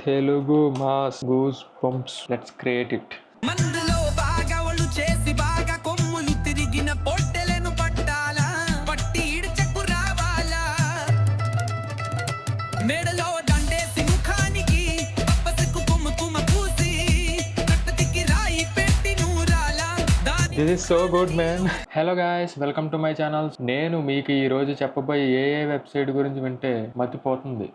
Telugu mass goosebumps. Let's create it. మందులో బాగా ఒళ్ళు చేసి బాగా కొమ్ములు తిరిగిన పొట్టెలను పట్టాలా పట్టి ఇడ్చకు రావాలా మెడలో దండేసి ముఖానికి పప్పసకు కుమ్మ పూసి కట్టతికి రాయి పెట్టి నూరాలా. This is so good, man. Hello guys, welcome to my channel. నేను మీకు ఈ రోజు చెప్పబోయే ఏ వెబ్సైట్ గురించి వింటే మతిపోతుంది.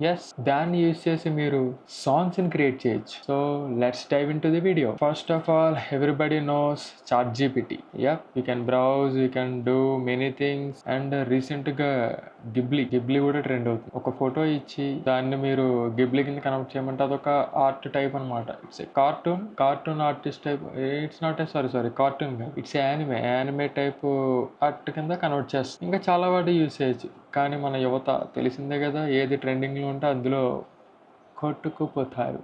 ఎస్, దాన్ని యూజ్ చేసి మీరు సాంగ్స్ని క్రియేట్ చేయొచ్చు. So let's dive into the video. First of all, everybody knows ChatGPT. You can browse, you can do many things. And రీసెంట్గా గిబ్లీ కూడా ట్రెండ్ అవుతుంది. ఒక ఫోటో ఇచ్చి దాన్ని మీరు గిబ్లీ కింద కనెక్ట్ చేయమంటే అదొక ఆర్ట్ టైప్ అనమాట. It's a cartoon artist type. It's not a sorry cartoon కాదు, ఇట్స్ యానిమే టైప్ ఆర్ట్ కింద కన్వర్ట్ చేస్తుంది. ఇంకా చాలా వాటి యూజ్ చేయొచ్చు. కానీ మన యువత తెలిసిందే కదా, ఏది ట్రెండింగ్లో ఉంటే అందులో కొట్టుకుపోతారు.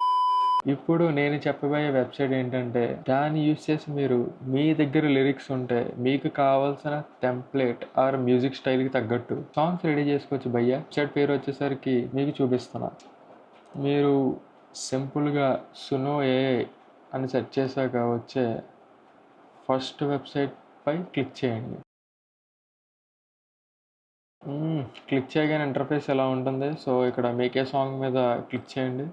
ఇప్పుడు నేను చెప్పబోయే వెబ్సైట్ ఏంటంటే, దాన్ని యూజ్ చేసి మీరు మీ దగ్గర లిరిక్స్ ఉంటే మీకు కావాల్సిన టెంప్లెట్ ఆర్ మ్యూజిక్ స్టైల్కి తగ్గట్టు సాంగ్స్ రెడీ చేసుకోవచ్చు భయ్య. వెబ్సైట్ పేరు వచ్చేసరికి మీకు చూపిస్తున్నా. మీరు సింపుల్గా సునో AI అని సెర్చ్ చేశాక వచ్చే ఫస్ట్ వెబ్సైట్ పై క్లిక్ చేయండి. క్లిక్ చేయగానే ఇంటర్ఫేస్ ఎలా ఉంటుంది. సో ఇక్కడ మేకే సాంగ్ మీద క్లిక్ చేయండి.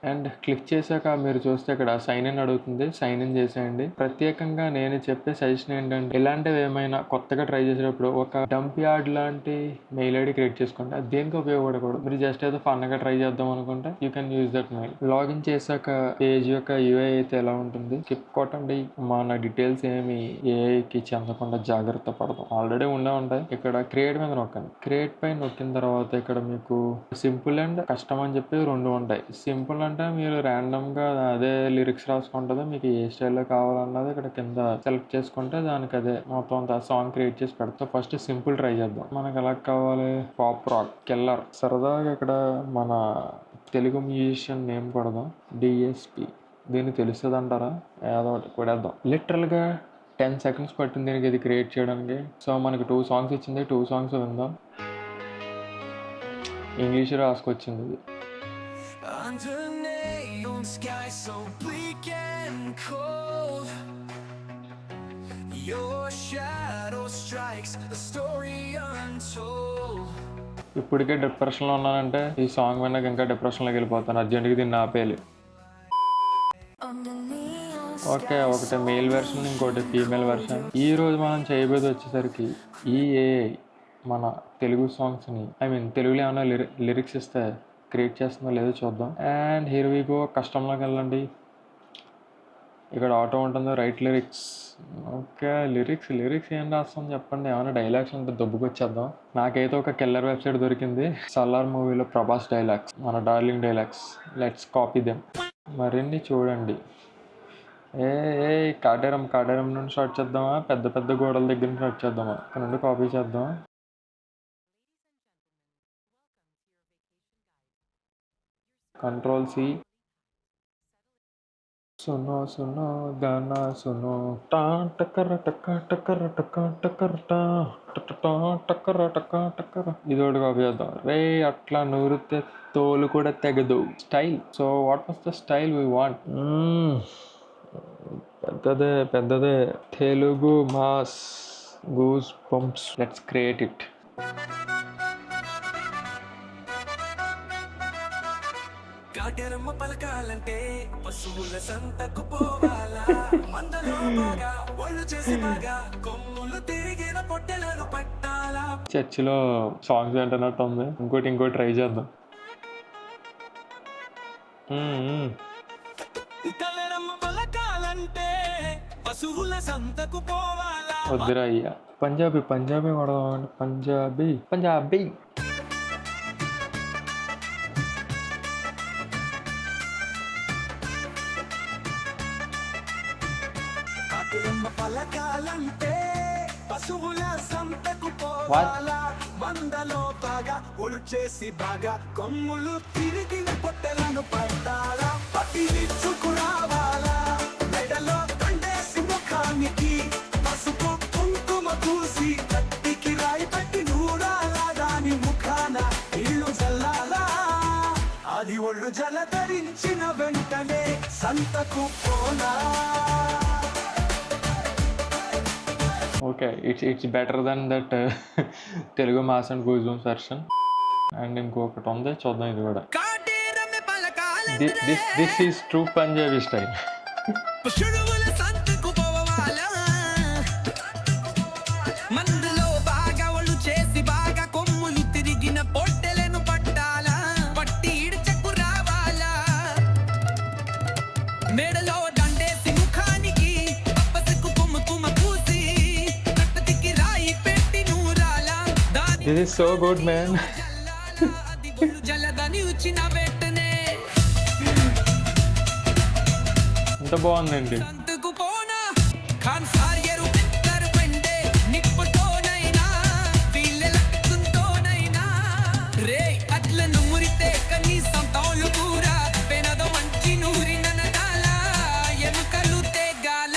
అండ్ క్లిక్ చేశాక మీరు చూస్తే ఇక్కడ సైన్ ఇన్ అడుగుతుంది. సైన్ ఇన్ చేసేయండి. ప్రత్యేకంగా నేను చెప్పే సజెషన్ ఏంటంటే, ఇలాంటివి ఏమైనా కొత్తగా ట్రై చేసేటప్పుడు ఒక డంప్ యార్డ్ లాంటి మెయిల్ ఐడి క్రియేట్ చేసుకోండి. అది దేనికి ఉపయోగపడకూడదు. మీరు జస్ట్ ఏదో ఫన్గా ట్రై చేద్దాం అనుకుంటే you can use that mail. Login చేశాక పేజ్ యొక్క UI అయితే ఎలా ఉంటుంది, స్కిప్ కొట్టండి. మన డీటెయిల్స్ ఏమి ఏఐకి చెందకుండా జాగ్రత్త పడదాం. ఆల్రెడీ ఉండే ఉంటాయి. ఇక్కడ క్రియేట్ మీద నొక్కండి. క్రియేట్ పై నొక్కిన తర్వాత ఇక్కడ మీకు సింపుల్ అండ్ కస్టమ్ అని చెప్పి రెండు ఉంటాయి. సింపుల్ అంటే మీరు ర్యాండమ్గా అదే లిరిక్స్ రాసుకుంటుంది. మీకు ఏ స్టైల్లో కావాలన్నది ఇక్కడ కింద సెలెక్ట్ చేసుకుంటే దానికి అదే మొత్తం అంతా సాంగ్ క్రియేట్ చేసి పెడతాం. ఫస్ట్ సింపుల్ ట్రై చేద్దాం. మనకు ఎలా కావాలి, పాప్ రాక్ కిల్లర్. సరదాగా ఇక్కడ మన తెలుగు మ్యూజిషియన్ నేమ్ కొడదాం, DSP. దీన్ని తెలుస్తుంది అంటారా? ఏదో ఒకటి కొడేద్దాం. లిటరల్గా 10 seconds పట్టింది దీనికి ఇది క్రియేట్ చేయడానికి. సో మనకి 2 songs ఇచ్చింది. 2 songs విందాం. ఇంగ్లీష్ రాసుకొచ్చింది ఇది. Sky so bleak and cold, your shadow strikes a story untold. ఇప్పటికే డిప్రెషన్లో ఉన్నానంటే ఈ సాంగ్ విన్నాక ఇంకా డిప్రెషన్లోకి వెళ్ళిపోతాను. అర్జెంట్గా దీన్ని ఆపేయాలి. ఓకే, ఒకటి మేల్ వెర్షన్, ఇంకోటి ఫీమేల్ వెర్షన్. ఈ రోజు మనం చేయబోయేది వచ్చేసరికి ఈ AI మన తెలుగు సాంగ్స్ని తెలుగులో ఏమైనా లిరిక్స్ ఇస్తే క్రియేట్ చేస్తుందో లేదో చూద్దాం. And here we go. కస్టమ్లోకి వెళ్ళండి. ఇక్కడ ఆటో ఉంటుంది, రైట్ లిరిక్స్. ఓకే, లిరిక్స్ ఏం రాస్తాం చెప్పండి. ఏమైనా డైలాగ్స్ ఉంటే దొబ్బుకొచ్చేద్దాం. నాకైతే ఒక కిల్లర్ వెబ్సైట్ దొరికింది. సలార్ మూవీలో ప్రభాస్ డైలాగ్స్, మన darling dialogues. Let's copy them. మరిన్ని చూడండి. కాటేరం నుండి స్టార్ట్ చేద్దామా, పెద్ద గోడల దగ్గర నుంచి స్టార్ట్ చేద్దామా? ఇక్కడ నుండి కాపీ చేద్దాం. Ctrl+C. सुनो गाना सुनो, टा टकर टका टकर टका टकर टा టక్కర టక్క టక్కర. ఇది ఒకటి కాపీ చేద్దాం. రే అట్లా నూరితే తోలు కూడా తెగదు. Style. So what was the style we want? పెద్దదే Telugu mass goose bumps. Let's create it. కాటెరమ్మ పలకాలంటే పశువుల సంతకు పోవాలా, మందలో బాగా ఒళ్ళు చేసి బాగా కొమ్ములు తిరిగిన పొట్టెలను పట్టాలా. చర్చిలో సాంగ్స్ వింటున్నట్టు ఉంది. ఇంకోటి ట్రై చేద్దాం. కాటెరమ్మ పలకాలంటే పశువుల సంతకు పోవాలా. వద్దురా అయ్యా. పంజాబీ కొడదాం. పంజాబీ. పలకాలంటే పశువుల సంతకు పోవాలా, మందలో బాగా ఒళ్ళు చేసి బాగా కొమ్ములు తిరిగిన పొట్టెలను పట్టాలా, పట్టినిచ్చుకు రావాలా. మెడలో దండేసి ముఖానికి పసుపు కుంకుమ పూసి కత్తికి రాయి పెట్టి నూరాలా. దాని ముఖాన ఇల్లు చల్లాలా. అది ఒళ్ళు మూడు జలధరించిన వెంటనే సంతకు పోనా okay, it's better then that Telugu mass and goosebumps version. And ఇంకొకటి ఉంది, చూద్దాం ఇది కూడా. కాటేరమే పలకాల this is true Punjabi style. షుడువుల సంతకు పోవాలా మందులో బాగా ఒళ్ళు చేసి బాగా కొమ్ములు తిరిగిన పొట్టెలను పట్టాలా పట్టి ఇడ్చకు రావాలా మెడలో దండేసి ముఖానికి పప్పసికు కుమ్మ పూసి కట్టతికి రాయి పెట్టి నూరాలా దాని this is so good man. జల్లాలా అది గుళ్ళు జల్లదని వచ్చిన వెంటనే ఎంత బాగుందండి. సంతకు పోనా ఖాన్ సార్యరు పిత్తర్ పెండే నిప్పుతోనైనా వీళ్ళెలకుంతోనైనా రే అట్లను మురితే కనీసం తౌలు కూర పెనద మంచి నూరిన నదాల ఎముకలు తెగాల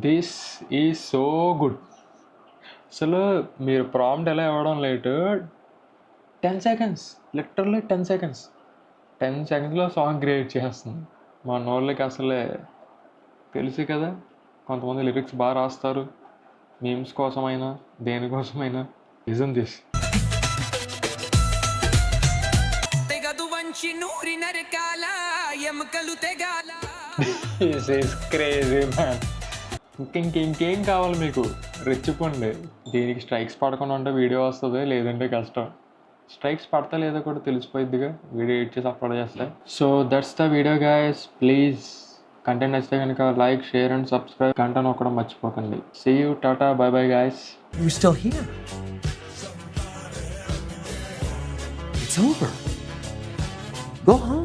దిస్ ఈజ్ సో గుడ్. అసలు మీరు ప్రాంప్ట్ ఎలా ఇవ్వడం లేటు, 10 seconds, లిటరల్లీ 10 seconds. 10 secondsలో సాంగ్ క్రియేట్ చేస్తుంది. మా నోళ్ళకి అసలే తెలుసు కదా, కొంతమంది లిరిక్స్ బాగా రాస్తారు, మీమ్స్ కోసమైనా దేనికోసమైనా. Listen this. తెగదు వంచి నూరి నరకాల ఎముకలు తెగాల దిస్ ఈస్ క్రేజీ మ్యాన్. ఇంకేం కావాలి మీకు, రెచ్చిపోండి. దీనికి స్ట్రైక్స్ పడకుండా ఉంటే వీడియో వస్తుంది, లేదంటే కష్టం. స్ట్రైక్స్ పడతా లేదో కూడా తెలిసిపోయిద్దిగా వీడియో ఎడిట్ చేసి అప్లోడ్ చేస్తే. So that's the video guys. Please content నచ్చితే కనుక లైక్, షేర్ అండ్ సబ్స్క్రైబ్. గంట నొక్కడం మర్చిపోకండి. See you, ta ta, bye bye guys. You're still here. It's over. Go home.